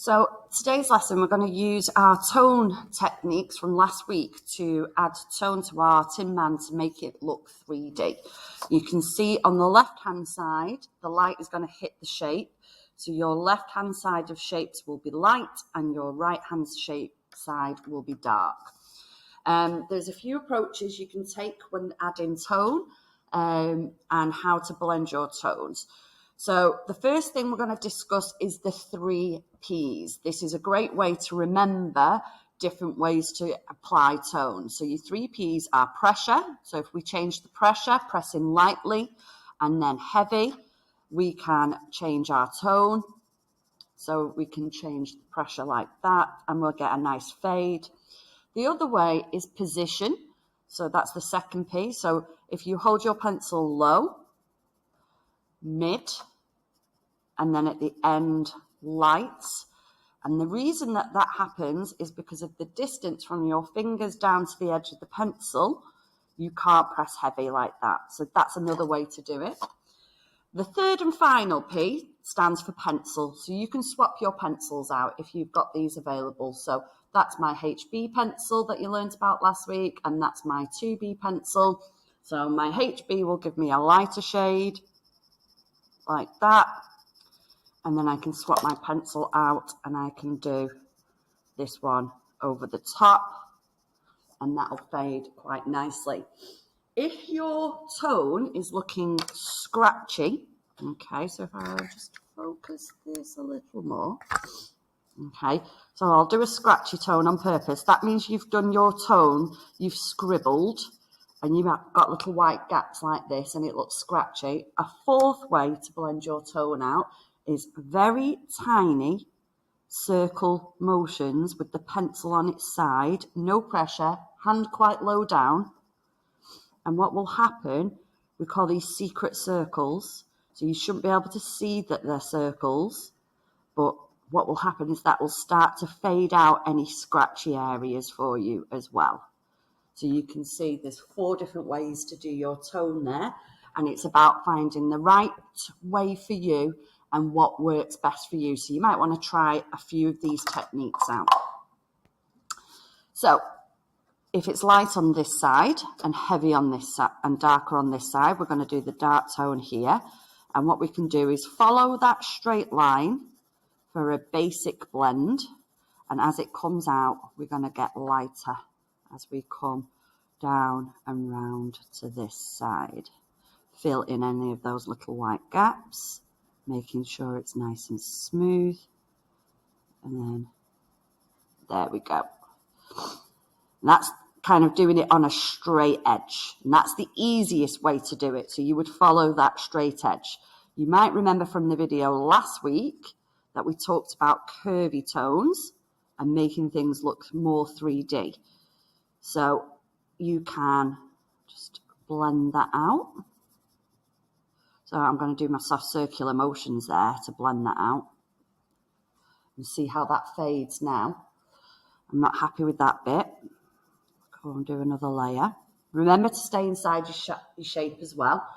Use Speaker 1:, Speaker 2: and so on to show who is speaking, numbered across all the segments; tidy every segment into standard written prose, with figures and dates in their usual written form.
Speaker 1: So today's lesson, we're going to use our tone techniques from last week to add tone to our Tin Man to make it look 3D. You can see on the left-hand side, the light is going to hit the shape. So your left-hand side of shapes will be light and your right-hand shape side will be dark. There's a few approaches you can take when adding tone and how to blend your tones. So the first thing we're going to discuss is the 3 Ps. This is a great way to remember different ways to apply tone. So your 3 Ps are pressure. So if we change the pressure, pressing lightly and then heavy, we can change our tone. So we can change the pressure like that and we'll get a nice fade. The other way is position. So that's the second P. So if you hold your pencil low, mid, and then at the end, lights. And the reason that that happens is because of the distance from your fingers down to the edge of the pencil. You can't press heavy like that. So that's another way to do it. The third and final P stands for pencil. So you can swap your pencils out if you've got these available. So that's my HB pencil that you learned about last week, and that's my 2B pencil. So my HB will give me a lighter shade like that. And then I can swap my pencil out and I can do this one over the top, and that'll fade quite nicely. If your tone is looking scratchy, okay, so if I just focus this a little more, okay, so I'll do a scratchy tone on purpose. That means you've done your tone, you've scribbled, and you've got little white gaps like this, and it looks scratchy. A fourth way to blend your tone out is very tiny circle motions with the pencil on its side, no pressure, hand quite low down. And what will happen, we call these secret circles. So you shouldn't be able to see that they're circles, but what will happen is that will start to fade out any scratchy areas for you as well. So you can see there's 4 different ways to do your tone there, and it's about finding the right way for you and what works best for you. So you might want to try a few of these techniques out. So if it's light on this side and heavy on this side and darker on this side, we're going to do the dark tone here. And what we can do is follow that straight line for a basic blend. And as it comes out, we're going to get lighter as we come down and round to this side. Fill in any of those little white gaps, making sure it's nice and smooth. And then there we go. And that's kind of doing it on a straight edge. And that's the easiest way to do it. So you would follow that straight edge. You might remember from the video last week that we talked about curvy tones and making things look more 3D. So you can just blend that out. So I'm going to do my soft circular motions there to blend that out. And see how that fades now. I'm not happy with that bit. Go and do another layer. Remember to stay inside your shape as well.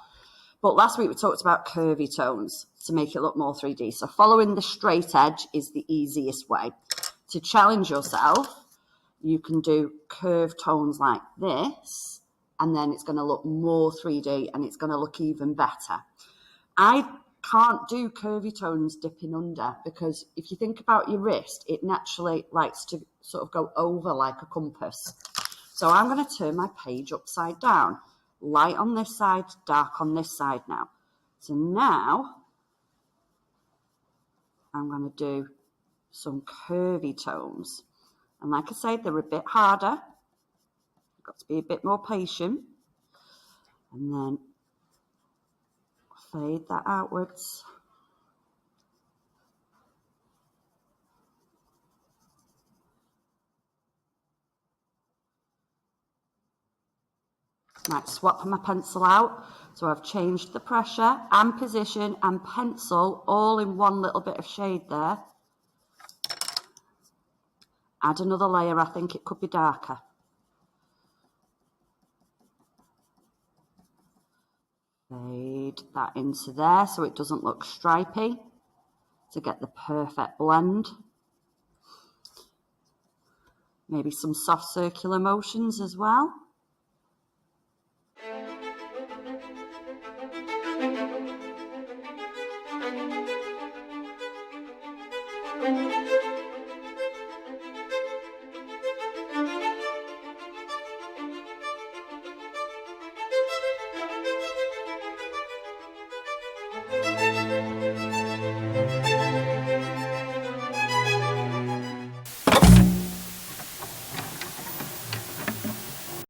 Speaker 1: But last week we talked about curvy tones to make it look more 3D. So following the straight edge is the easiest way. To challenge yourself, you can do curved tones like this, and then it's going to look more 3D and it's going to look even better. I can't do curvy tones dipping under, because if you think about your wrist, it naturally likes to sort of go over like a compass. So I'm going to turn my page upside down. Light on this side, dark on this side now. So now I'm going to do some curvy tones. And like I said, they're a bit harder. You've got to be a bit more patient. And then fade that outwards. Might swap my pencil out. So I've changed the pressure and position and pencil all in one little bit of shade there. Add another layer. I think it could be darker. Fade that into there so it doesn't look stripy, to get the perfect blend. Maybe some soft circular motions as well.